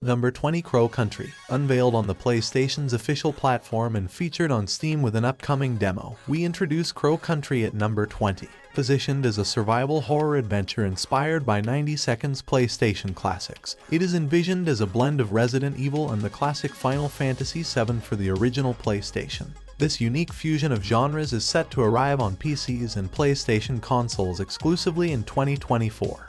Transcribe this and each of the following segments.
Number 20, Crow Country. Unveiled on the PlayStation's official platform and featured on Steam with an upcoming demo, we introduce Crow Country at number 20. Positioned as a survival horror adventure inspired by 90 Seconds PlayStation classics, it is envisioned as a blend of Resident Evil and the classic Final Fantasy VII for the original PlayStation. This unique fusion of genres is set to arrive on PCs and PlayStation consoles exclusively in 2024.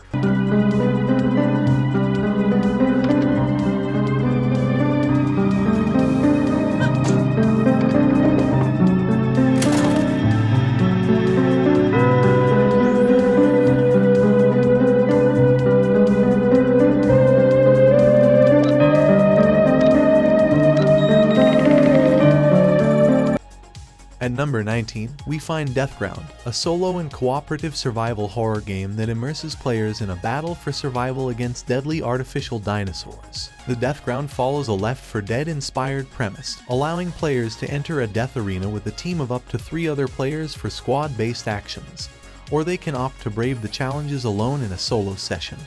At number 19, we find Deathground, a solo and cooperative survival horror game that immerses players in a battle for survival against deadly artificial dinosaurs. The Deathground follows a Left 4 Dead-inspired premise, allowing players to enter a death arena with a team of up to 3 other players for squad-based actions, or they can opt to brave the challenges alone in a solo session.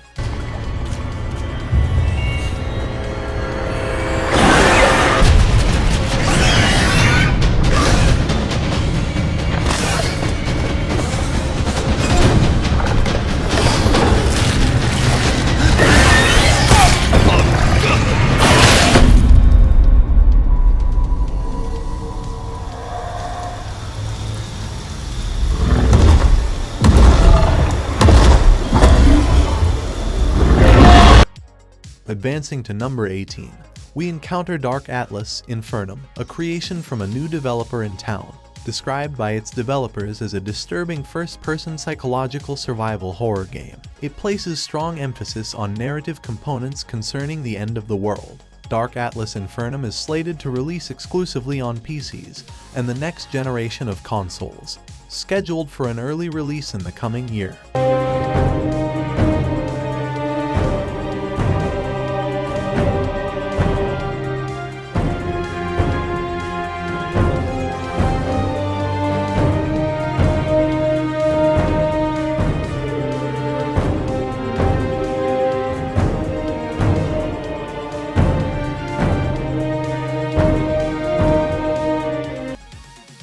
Advancing to number 18, we encounter Dark Atlas Infernum, a creation from a new developer in town. Described by its developers as a disturbing first-person psychological survival horror game, it places strong emphasis on narrative components concerning the end of the world. Dark Atlas Infernum is slated to release exclusively on PCs and the next generation of consoles, scheduled for an early release in the coming year.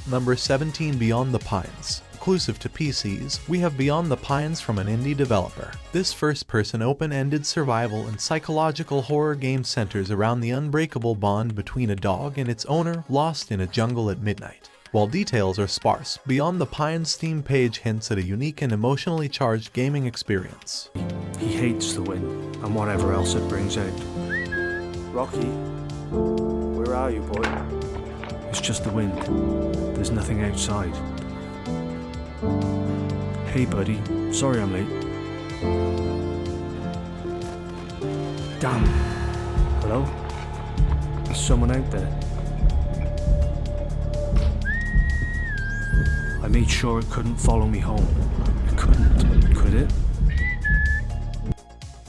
Number 17, Beyond the Pines. Exclusive to PCs, we have Beyond the Pines from an indie developer. This first-person open-ended survival and psychological horror game centers around the unbreakable bond between a dog and its owner lost in a jungle at midnight. While details are sparse, Beyond the Pines' Steam page hints at a unique and emotionally charged gaming experience. He hates the wind and whatever else it brings out. Rocky, where are you, boy? It's just the wind. There's nothing outside. Hey, buddy. Sorry I'm late. Damn. Hello? There's someone out there. I made sure it couldn't follow me home. It couldn't, could it?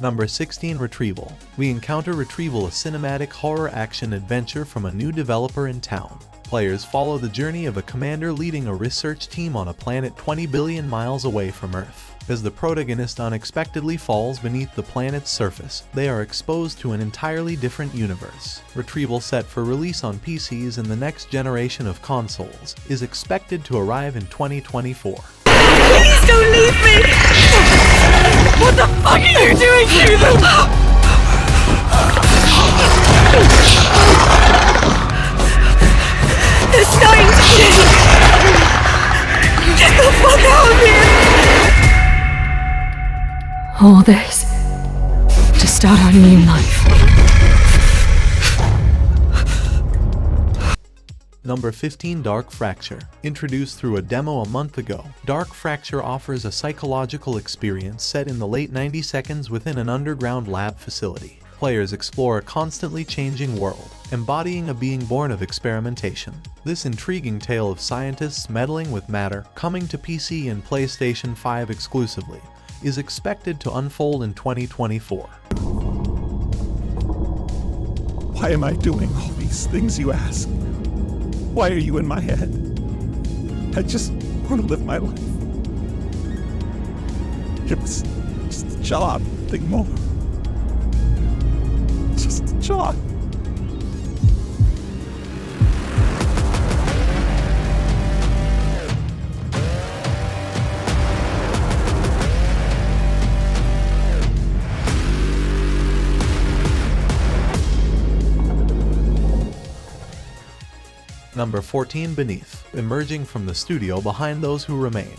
Number 16, Retrieval. We encounter Retrieval, a cinematic horror action adventure from a new developer in town. Players follow the journey of a commander leading a research team on a planet 20 billion miles away from Earth. As the protagonist unexpectedly falls beneath the planet's surface, they are exposed to an entirely different universe. Retrieval, set for release on PCs and the next generation of consoles, is expected to arrive in 2024. Please don't leave me! What the fuck are you doing to them? They're starting to change! Get the fuck out of here! All this to start our new life. Number 15, Dark Fracture. Introduced through a demo a month ago, Dark Fracture offers a psychological experience set in the late 90 seconds within an underground lab facility. Players explore a constantly changing world, embodying a being born of experimentation. This intriguing tale of scientists meddling with matter, coming to PC and PlayStation 5 exclusively, is expected to unfold in 2024. Why am I doing all these things, you ask? Why are you in my head? I just want to live my life. Just chill out, think more. Just chill shock. Number 14, Beneath, emerging from the studio behind those who remain.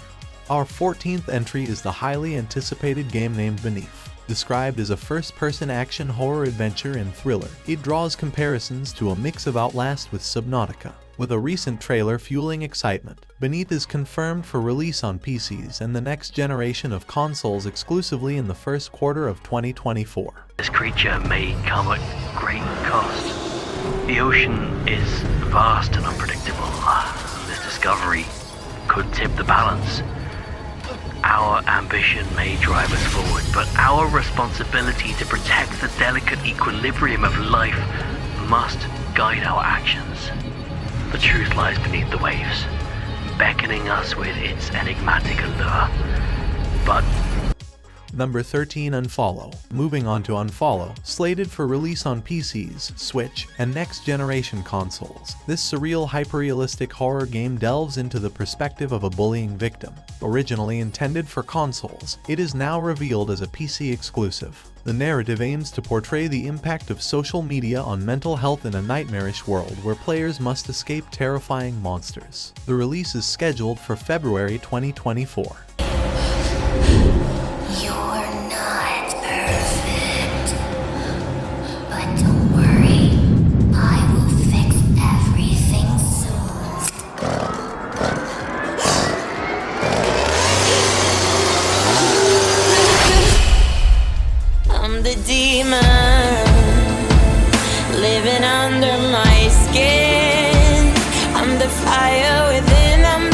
Our 14th entry is the highly anticipated game named Beneath. Described as a first-person action horror adventure and thriller, it draws comparisons to a mix of Outlast with Subnautica. With a recent trailer fueling excitement, Beneath is confirmed for release on PCs and the next generation of consoles exclusively in the first quarter of 2024. This creature may come at great cost. The ocean is vast and unpredictable. This discovery could tip the balance. Our ambition may drive us forward, but our responsibility to protect the delicate equilibrium of life must guide our actions. The truth lies beneath the waves, beckoning us with its enigmatic allure. But Number 13, Unfollow. Moving on to Unfollow, slated for release on PCs, Switch, and next-generation consoles. This surreal, hyper-realistic horror game delves into the perspective of a bullying victim. Originally intended for consoles, it is now revealed as a PC exclusive. The narrative aims to portray the impact of social media on mental health in a nightmarish world where players must escape terrifying monsters. The release is scheduled for February 2024. You're not perfect. But don't worry, I will fix everything soon. I'm the demon living under my skin. I'm the fire within.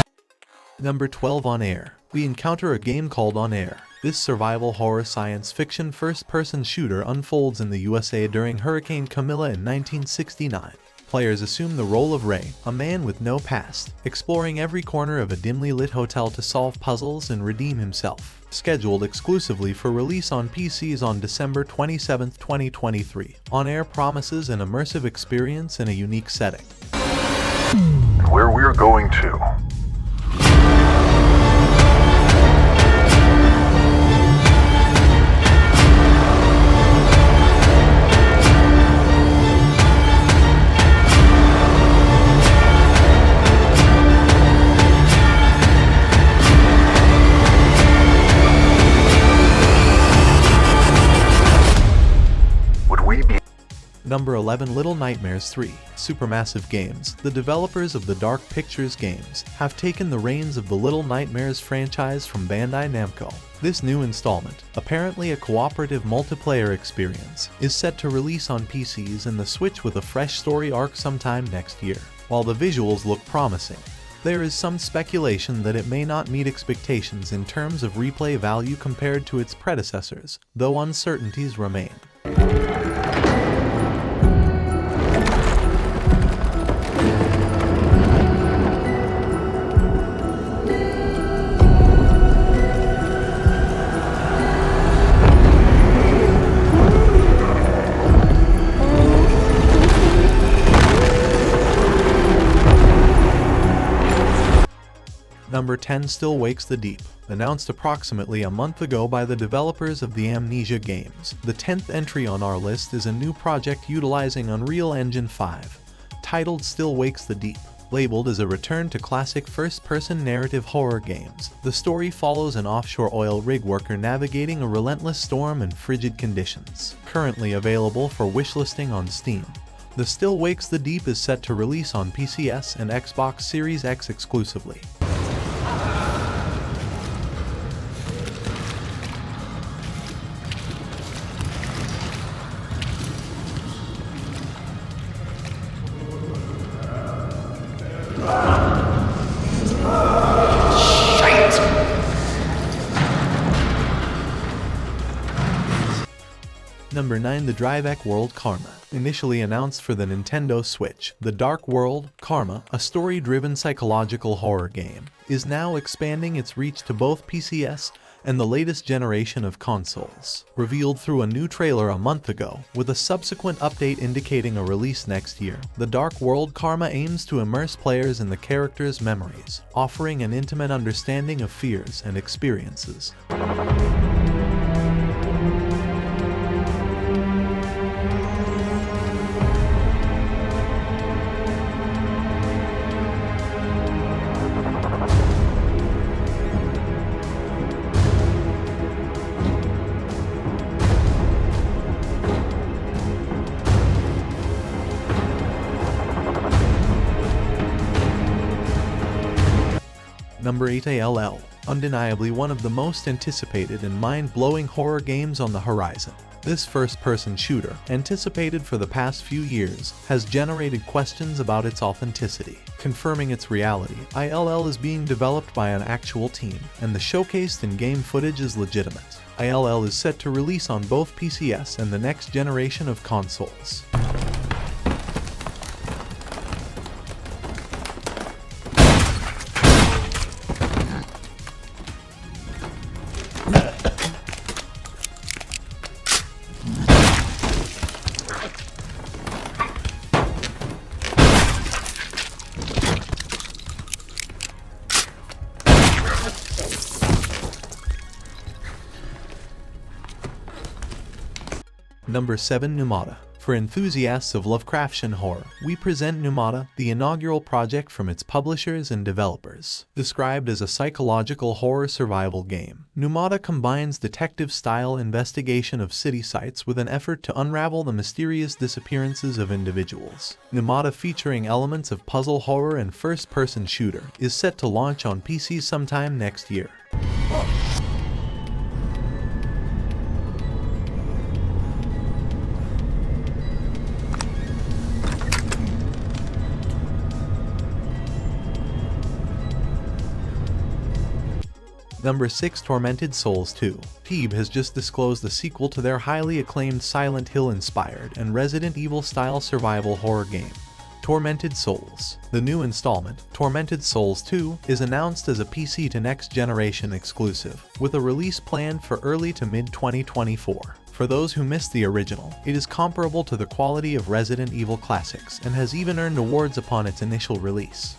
Number 12, On Air. We encounter a game called On Air. This survival horror science fiction first-person shooter unfolds in the USA during Hurricane Camilla in 1969. Players assume the role of Ray, a man with no past, exploring every corner of a dimly lit hotel to solve puzzles and redeem himself. Scheduled exclusively for release on PCs on December 27, 2023. On Air promises an immersive experience in a unique setting. Where we're going to. Number 11, Little Nightmares 3. Supermassive Games, the developers of the Dark Pictures games, have taken the reins of the Little Nightmares franchise from Bandai Namco. This new installment, apparently a cooperative multiplayer experience, is set to release on PCs and the Switch with a fresh story arc sometime next year. While the visuals look promising, there is some speculation that it may not meet expectations in terms of replay value compared to its predecessors, though uncertainties remain. Number 10, Still Wakes the Deep. Announced approximately a month ago by the developers of the Amnesia games, the 10th entry on our list is a new project utilizing Unreal Engine 5, titled Still Wakes the Deep. Labeled as a return to classic first-person narrative horror games, the story follows an offshore oil rig worker navigating a relentless storm and frigid conditions. Currently available for wishlisting on Steam, the Still Wakes the Deep is set to release on PCs and Xbox Series X exclusively. Number 9, The Drive-Ek World Karma. Initially announced for the Nintendo Switch, The Dark World Karma, a story-driven psychological horror game, is now expanding its reach to both PCs and the latest generation of consoles, revealed through a new trailer a month ago, with a subsequent update indicating a release next year. The Dark World Karma aims to immerse players in the characters' memories, offering an intimate understanding of fears and experiences. Number 8, ALL, undeniably one of the most anticipated and mind-blowing horror games on the horizon. This first-person shooter, anticipated for the past few years, has generated questions about its authenticity. Confirming its reality, ILL is being developed by an actual team, and the showcased in-game footage is legitimate. ILL is set to release on both PCs and the next generation of consoles. Number 7, Pneumata. For enthusiasts of Lovecraftian horror, we present Pneumata, the inaugural project from its publishers and developers. Described as a psychological horror survival game, Pneumata combines detective-style investigation of city sites with an effort to unravel the mysterious disappearances of individuals. Pneumata, featuring elements of puzzle horror and first-person shooter, is set to launch on PC sometime next year. Number 6, Tormented Souls 2. Teeb has just disclosed the sequel to their highly acclaimed Silent Hill-inspired and Resident Evil-style survival horror game, Tormented Souls. The new installment, Tormented Souls 2, is announced as a PC to next-generation exclusive, with a release planned for early to mid-2024. For those who missed the original, it is comparable to the quality of Resident Evil classics and has even earned awards upon its initial release.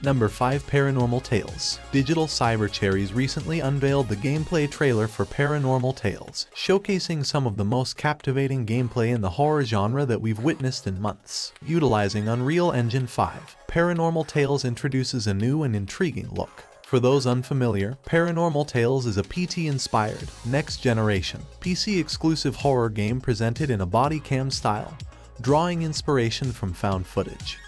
Number 5, Paranormal Tales. Digital Cyber Cherries recently unveiled the gameplay trailer for Paranormal Tales, showcasing some of the most captivating gameplay in the horror genre that we've witnessed in months. Utilizing Unreal Engine 5, Paranormal Tales introduces a new and intriguing look. For those unfamiliar, Paranormal Tales is a PT-inspired, next-generation, PC-exclusive horror game presented in a body cam style, drawing inspiration from found footage.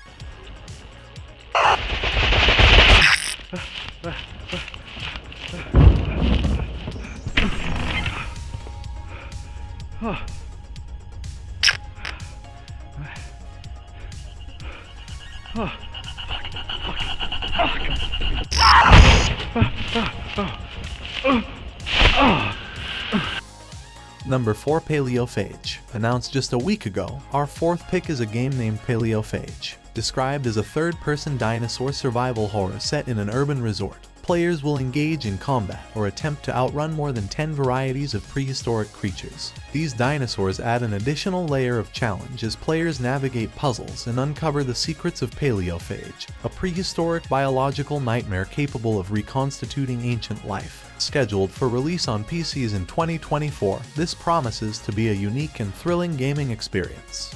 Number 4, Paleophage. Announced just a week ago, our fourth pick is a game named Paleophage. Described as a third-person dinosaur survival horror set in an urban resort, players will engage in combat or attempt to outrun more than 10 varieties of prehistoric creatures. These dinosaurs add an additional layer of challenge as players navigate puzzles and uncover the secrets of Paleophage, a prehistoric biological nightmare capable of reconstituting ancient life. Scheduled for release on PCs in 2024, this promises to be a unique and thrilling gaming experience.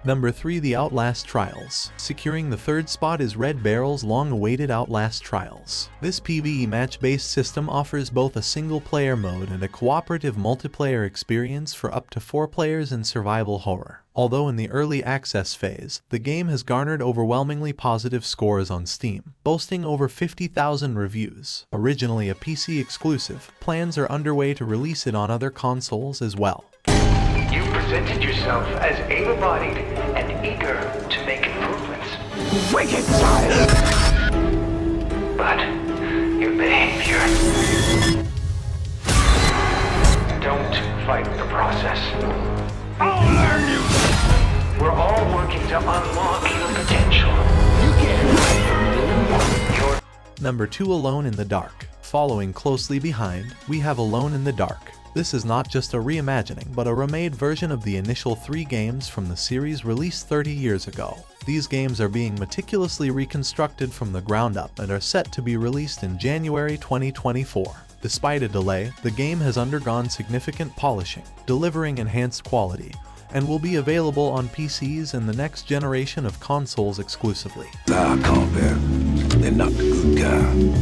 Number 3, the Outlast Trials. Securing the third spot is Red Barrel's long-awaited Outlast Trials. This PvE match-based system offers both a single-player mode and a cooperative multiplayer experience for up to 4 players in survival horror. Although in the early access phase, the game has garnered overwhelmingly positive scores on Steam, boasting over 50,000 reviews. Originally a PC exclusive, plans are underway to release it on other consoles as well. You presented yourself as able-bodied and eager to make improvements. Wicked child! But your behavior... Don't fight the process. I'll learn you! We're all working to unlock your potential. You can't hide from me. Number 2, Alone in the Dark. Following closely behind, we have Alone in the Dark. This is not just a reimagining, but a remade version of the initial 3 games from the series released 30 years ago. These games are being meticulously reconstructed from the ground up and are set to be released in January 2024. Despite a delay, the game has undergone significant polishing, delivering enhanced quality, and will be available on PCs and the next generation of consoles exclusively. Nah, compare. They're not the good kind.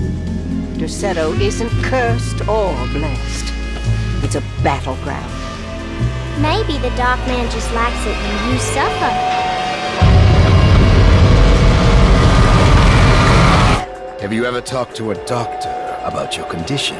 Derceto isn't cursed or blessed. It's a battleground. Maybe the Dark Man just likes it when you suffer. Have you ever talked to a doctor about your condition?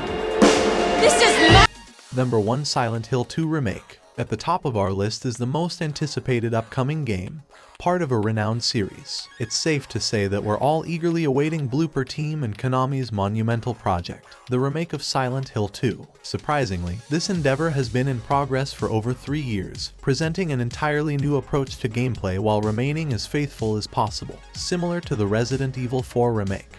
This is not. Number 1, Silent Hill 2 Remake. At the top of our list is the most anticipated upcoming game, part of a renowned series. It's safe to say that we're all eagerly awaiting Blooper Team and Konami's monumental project, the remake of Silent Hill 2. Surprisingly, this endeavor has been in progress for over 3 years, presenting an entirely new approach to gameplay while remaining as faithful as possible, similar to the Resident Evil 4 remake.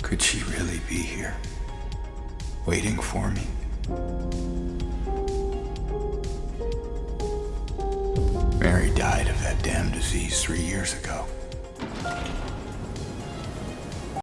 Could she really be here, waiting for me? Mary died of that damn disease 3 years ago.